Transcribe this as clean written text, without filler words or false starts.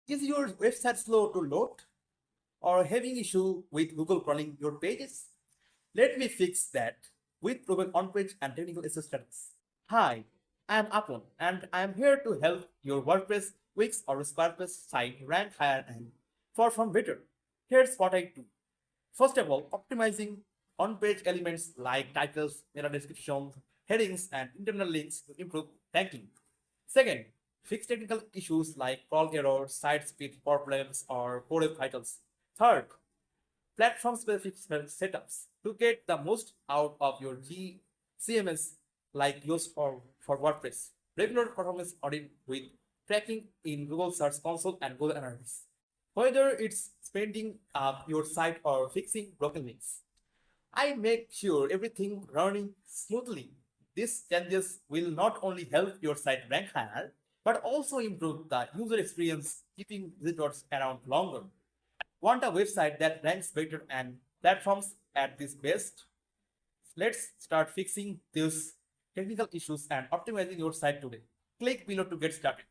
Is your website slow to load or having issue with Google crawling your pages? Let me fix that with proven on-page and technical assistance. Hi, I am Apon and I am here to help your WordPress, Wix or Squarespace site rank higher and perform better. Here's what I do. First of all, optimizing on-page elements like titles, meta descriptions, headings, and internal links to improve ranking. Second, fix technical issues like crawl errors, site speed problems, or code titles. Third, platform-specific setups to get the most out of your CMS like Yoast or for WordPress. Regular performance audit with tracking in Google Search Console and Google Analytics. Whether it's spending up your site or fixing broken links, I make sure everything running smoothly. These changes will not only help your site rank higher, but also improve the user experience, keeping visitors around longer. Want a website that ranks better and platforms at this best? Let's start fixing these technical issues and optimizing your site today. Click below to get started.